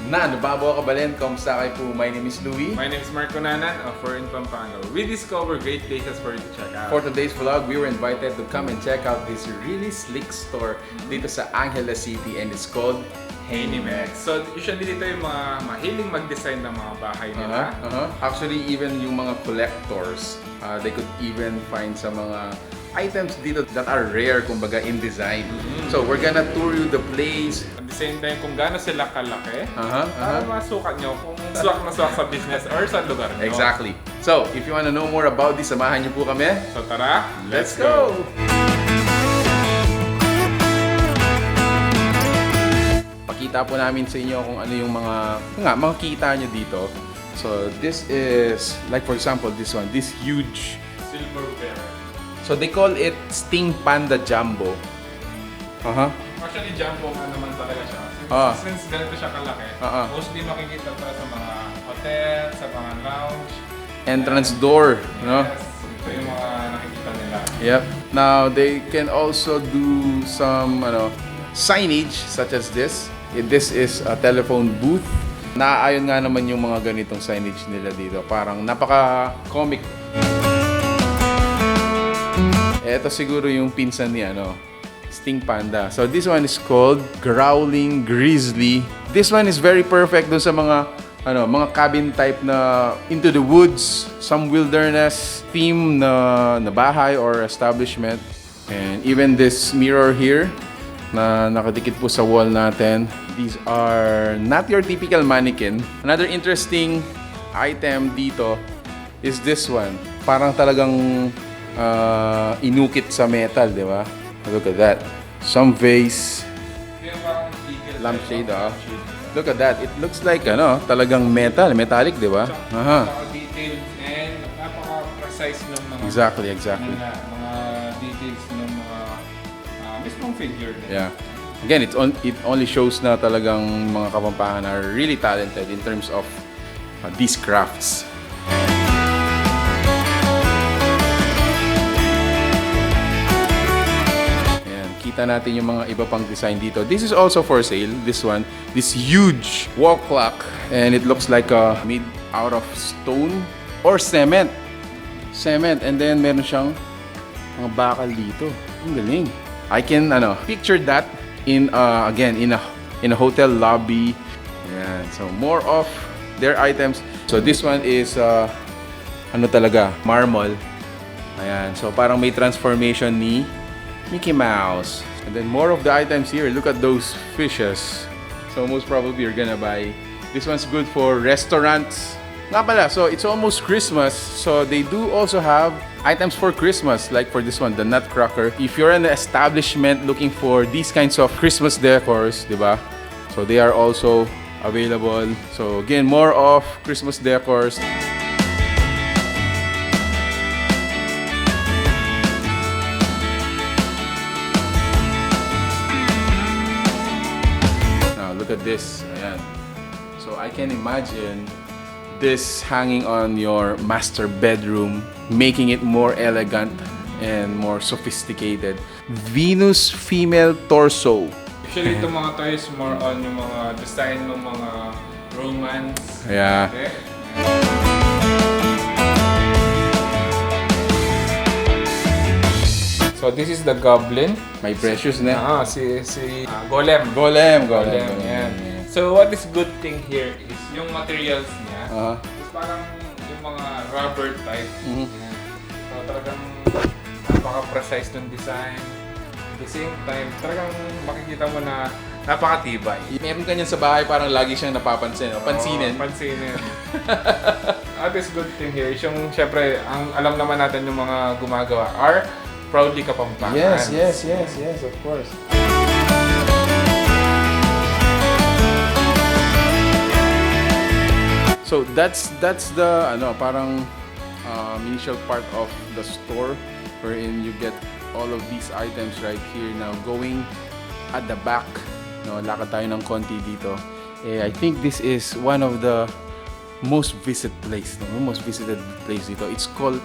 Nababaw ka balin, kamusta kayo po? My name is Louie. My name is Marco Nanan in Pampanga. We discover great places for you to check out. For today's vlog, we were invited to come and check out this really slick store dito sa Angeles City, and it's called Heinimex. So usually dito yung mga mahiling mag-design ng mga bahay nila. Actually, even yung mga collectors, they could even find sa mga items dito that are rare, kumbaga, in design. So we're gonna tour you the place. At the same time, kung gaano sila kalaki, para masukat nyo kung swak na swak sa business or sa lugar nyo. Exactly. So, if you wanna know more about this, samahan niyo po kami. So tara, Let's go! Pakita po namin sa inyo kung ano yung mga kita nyo dito. So, this is, like for example, this one, this huge Silverware. So they call it Sting Panda Jumbo. Actually, jumbo nga naman talaga siya. Since ganito siya kalaki, mostly makikita pa sa mga hotel, sa mga lounge. Entrance door, no? Yes, ito yung mga nakikita nila. Yep. Now they can also do some signage such as this. This is a telephone booth. Naaayon nga naman yung mga ganitong signage nila dito. Parang napaka-comic. Ito siguro yung pinsan niya, Sting Panda. So this one is called Growling Grizzly. This one is very perfect dun sa mga cabin type na into the woods, some wilderness theme na bahay or establishment. And even this mirror here na nakadikit po sa wall natin. These are not your typical mannequin. Another interesting item dito is this one. Parang talagang inukit sa metal, di ba? Look at that. Some vase. Lampshade, Look at that. It looks like, talagang metallic, di ba? Napaka-detailed and napaka-precise ng mga Exactly. mga details ng mga mismong figure. Yeah. Again, it only shows na talagang mga Kapampangan are really talented in terms of these crafts. Kita natin yung mga iba pang design dito. This is also for sale. This one, this huge wall clock, and it looks like made out of stone or cement. And then meron siyang mga bakal dito. Ang galing. I can picture that in again in a hotel lobby. Ayan. So more of their items. So this one is talaga, marble. Ayan. So parang may transformation ni Mickey Mouse. And then more of the items here. Look at those fishes. So most probably you're gonna buy. This one's good for restaurants. Nga pala, so it's almost Christmas. So they do also have items for Christmas. Like for this one, the Nutcracker. If you're an establishment looking for these kinds of Christmas decors, diba? So they are also available. So again, more of Christmas decors. Look at this. Ayan. So I can imagine this hanging on your master bedroom, making it more elegant and more sophisticated. Venus female torso. Usually itong mga toys more on yung mga design ng mga romance. Yeah. Okay? So this is the goblin. My precious na. Si Golem. Golem. Yan. So what is good thing here is yung materials niya. Is parang yung mga rubber type. So talagang napaka-precise ng design. At the same time, talagang makikita mo na napakatibay. Meron ka niyan sa bahay, parang lagi siyang napapansin. Pansinin. Pansinin. What is good thing here is yung syempre, ang alam naman natin yung mga gumagawa are proudly Kapampangan. Yes, of course. So that's the parang initial part of the store wherein you get all of these items right here. Now going at the back, lakad tayo ng konti dito. I think this is one of the most visited place dito. It's called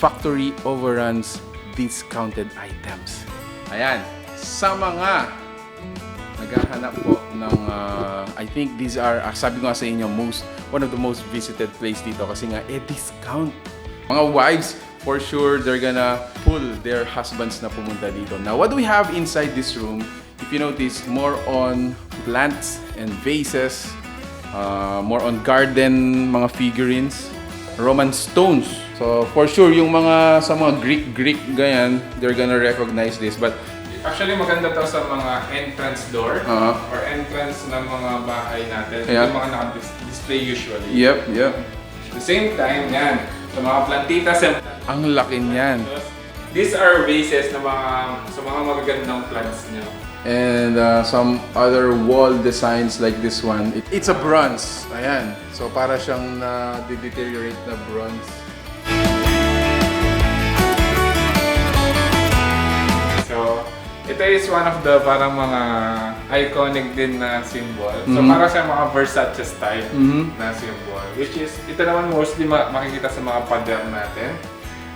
Factory Overruns Discounted Items. Ayan, sa mga naghahanap po ng think these are, sabi ko nga sa inyo, one of the most visited place dito kasi nga, discount. Mga wives, for sure, they're gonna pull their husbands na pumunta dito. Now, what do we have inside this room? If you notice, more on plants and vases, more on garden, mga figurines, Roman stones. So, for sure, yung mga, sa mga Greek ganyan, they're gonna recognize this. But actually, maganda to sa mga entrance door or entrance ng mga bahay natin. Yeah. Yung mga naka-display usually. Yep. At the same time, yan, sa mga plantitas and Ang laki niyan. these are vases na sa mga magagandang plants nyo. And some other wall designs like this one. It's a bronze. Ayan. So, para siyang na-deteriorate na bronze. So, ito is one of the parang mga iconic din na symbol. So, para sa mga Versace style na symbol. Which is, ito naman mostly makikita sa mga pader natin.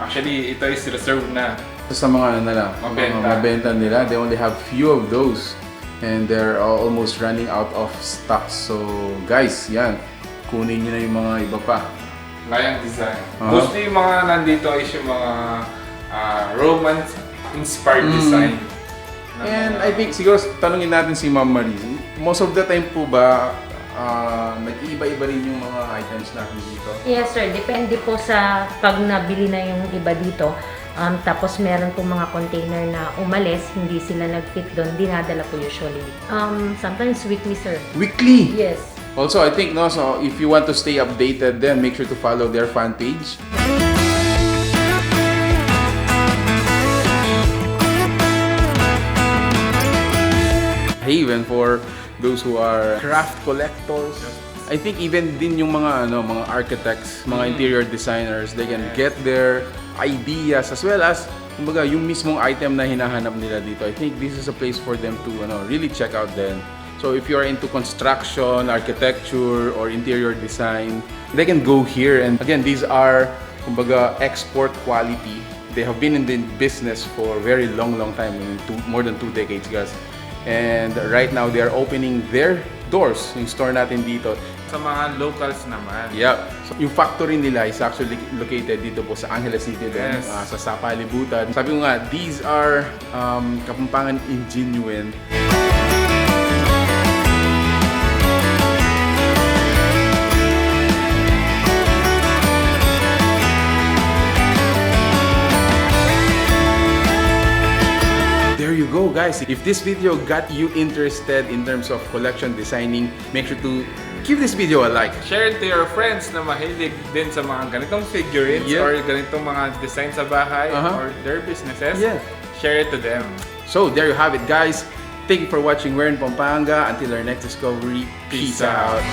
Actually, ito is reserved na. Sa mga mabenta nila, they only have few of those. And they're almost running out of stock. So, guys, yan. Kunin nyo na yung mga iba pa. Layang design. Mostly yung mga nandito is yung mga Roman-inspired design. And I think siguro tanungin natin si Ma'am Marie. Most of the time po ba nag-iiba-iba rin yung mga items natin dito? Yes sir, depende po sa pag nabili na yung iba dito. Tapos meron po mga container na umalis, hindi sila nag-fit doon, dinadala po usually. Sometimes weekly sir. Weekly? Yes. Also, I think so if you want to stay updated then make sure to follow their fan page. Haven for those who are craft collectors. I think even din yung mga mga architects, mga interior designers, they can get their ideas as well as kumbaga yung mismong item na hinahanap nila dito. I think this is a place for them to really check out then. So if you are into construction, architecture or interior design, they can go here. And again, these are kumbaga export quality. They have been in the business for a very long time, more than 2 decades, guys. And right now, they are opening their doors, yung store natin dito. Sa mga locals naman. Yep. So, yung factory nila is actually located dito po sa Angeles City, Yes. sa Sapa Libutan. Sabi ko nga, these are Kapampangan Ingenuine. There you go, guys. If this video got you interested in terms of collection designing, make sure to give this video a like. Share it to your friends na mahilig din sa mga ganitong figurines or ganitong mga design sa bahay or their businesses. Yeah. Share it to them. So there you have it, guys. Thank you for watching. We're in Pampanga. Until our next discovery, peace out.